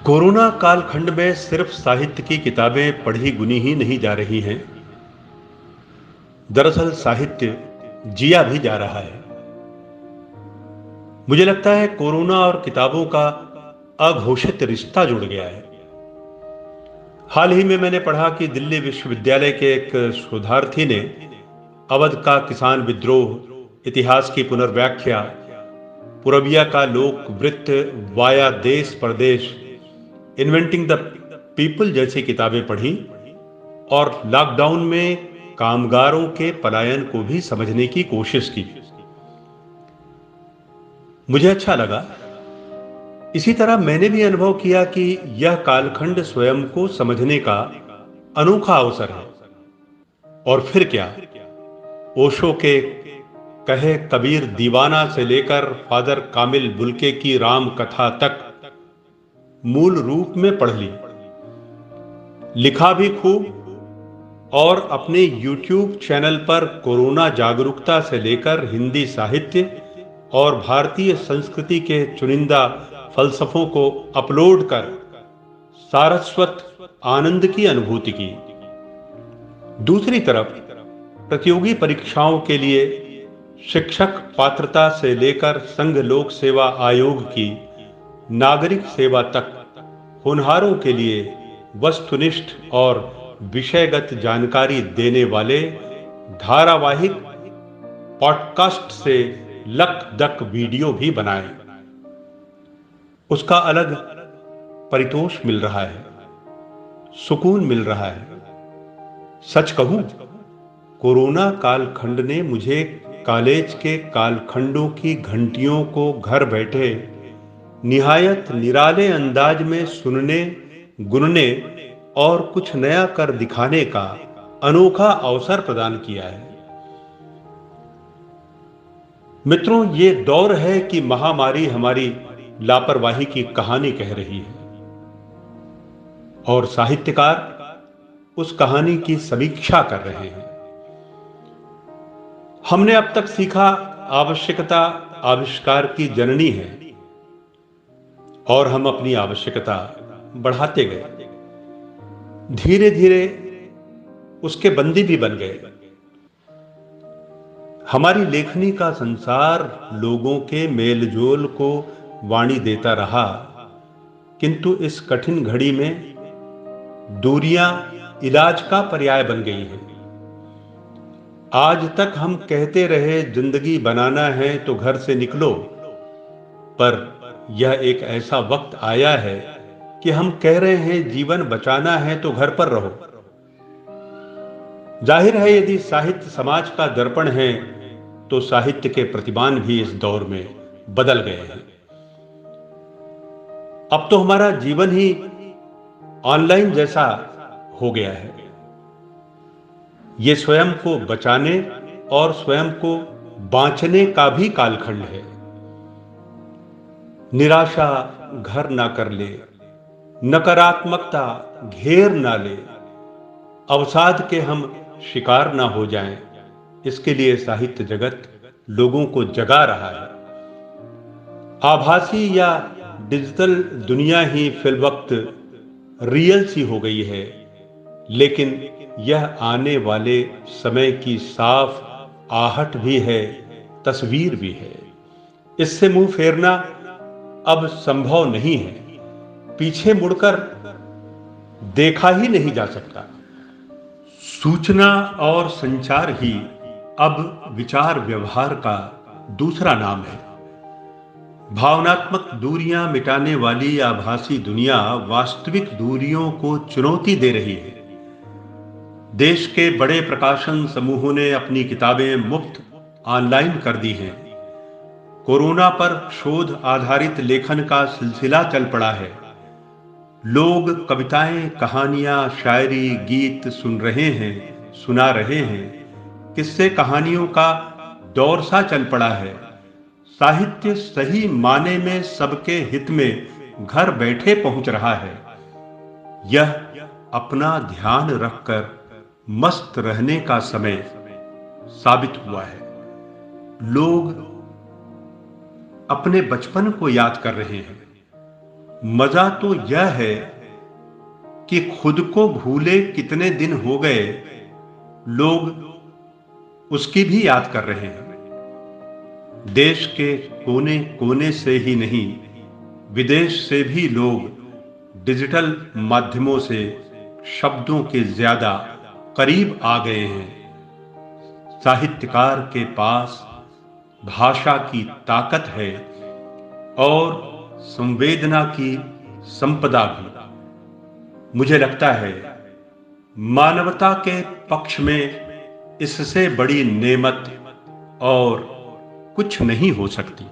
Corona कालखंड में सिर्फ साहित्य की किताबें पढ़ी गुनी ही नहीं जा रही हैं। दरअसल साहित्य जिया भी जा रहा है। मुझे लगता है कोरोना और किताबों का अघोषित रिश्ता जुड़ गया है। हाल ही में मैंने पढ़ा कि दिल्ली विश्वविद्यालय के एक शोधार्थी ने अवध का किसान विद्रोह, इतिहास की पुनर्व्याख्या, पूरबिया का लोक वृत्त वाया देश परदेश, इन्वेंटिंग द पीपल जैसी किताबें पढ़ी और लॉकडाउन में कामगारों के पलायन को भी समझने की कोशिश की। मुझे अच्छा लगा। इसी तरह मैंने भी अनुभव किया कि यह कालखंड स्वयं को समझने का अनोखा अवसर है। और फिर क्या, ओशो के कहे कबीर दीवाना से लेकर फादर कामिल बुल्के की राम कथा तक मूल रूप में पढ़ ली, लिखा भी खूब और अपने यूट्यूब चैनल पर कोरोना जागरूकता से लेकर हिंदी साहित्य और भारतीय संस्कृति के चुनिंदा फलसफों को अपलोड कर सारस्वत आनंद की अनुभूति की। दूसरी तरफ प्रतियोगी परीक्षाओं के लिए शिक्षक पात्रता से लेकर संघ लोक सेवा आयोग की नागरिक सेवा तक होनहारों के लिए वस्तुनिष्ठ और विषयगत जानकारी देने वाले धारावाहिक पॉडकास्ट से लक दक वीडियो भी बनाए। उसका अलग परितोष मिल रहा है, सुकून मिल रहा है। सच कहूं, कोरोना कालखंड ने मुझे कॉलेज के कालखंडों की घंटियों को घर बैठे निहायत निराले अंदाज में सुनने, गुनने और कुछ नया कर दिखाने का अनोखा अवसर प्रदान किया है। मित्रों, ये दौर है कि महामारी हमारी लापरवाही की कहानी कह रही है और साहित्यकार उस कहानी की समीक्षा कर रहे हैं। हमने अब तक सीखा आवश्यकता आविष्कार की जननी है और हम अपनी आवश्यकता बढ़ाते गए। धीरे धीरे उसके बंदी भी बन गए। हमारी लेखनी का संसार लोगों के मेलजोल को वाणी देता रहा, किंतु इस कठिन घड़ी में दूरियां इलाज का पर्याय बन गई हैं। आज तक हम कहते रहे जिंदगी बनाना है तो घर से निकलो, पर यह एक ऐसा वक्त आया है कि हम कह रहे हैं जीवन बचाना है तो घर पर रहो। जाहिर है, यदि साहित्य समाज का दर्पण है तो साहित्य के प्रतिमान भी इस दौर में बदल गए हैं। अब तो हमारा जीवन ही ऑनलाइन जैसा हो गया है। यह स्वयं को बचाने और स्वयं को बांचने का भी कालखंड है। निराशा घर ना कर ले, नकारात्मकता घेर ना ले, अवसाद के हम शिकार ना हो जाएं, इसके लिए साहित्य जगत लोगों को जगा रहा है। आभासी या डिजिटल दुनिया ही फिलवक्त रियल सी हो गई है, लेकिन यह आने वाले समय की साफ आहट भी है, तस्वीर भी है। इससे मुंह फेरना अब संभव नहीं है। पीछे मुड़कर देखा ही नहीं जा सकता। सूचना और संचार ही अब विचार व्यवहार का दूसरा नाम है। भावनात्मक दूरियां मिटाने वाली आभासी दुनिया वास्तविक दूरियों को चुनौती दे रही है। देश के बड़े प्रकाशन समूहों ने अपनी किताबें मुफ्त ऑनलाइन कर दी हैं। कोरोना पर शोध आधारित लेखन का सिलसिला चल पड़ा है। लोग कविताएं, कहानियां, शायरी, गीत सुन रहे हैं, सुना रहे हैं। किस्से कहानियों का दौर सा चल पड़ा है। साहित्य सही माने में सबके हित में घर बैठे पहुंच रहा है। यह अपना ध्यान रखकर मस्त रहने का समय साबित हुआ है। लोग अपने बचपन को याद कर रहे हैं। मजा तो यह है कि खुद को भूले कितने दिन हो गए, लोग उसकी भी याद कर रहे हैं। देश के कोने कोने से ही नहीं, विदेश से भी लोग डिजिटल माध्यमों से शब्दों के ज्यादा करीब आ गए हैं। साहित्यकार के पास भाषा की ताकत है और संवेदना की संपदा भी। मुझे लगता है मानवता के पक्ष में इससे बड़ी नेमत और कुछ नहीं हो सकती।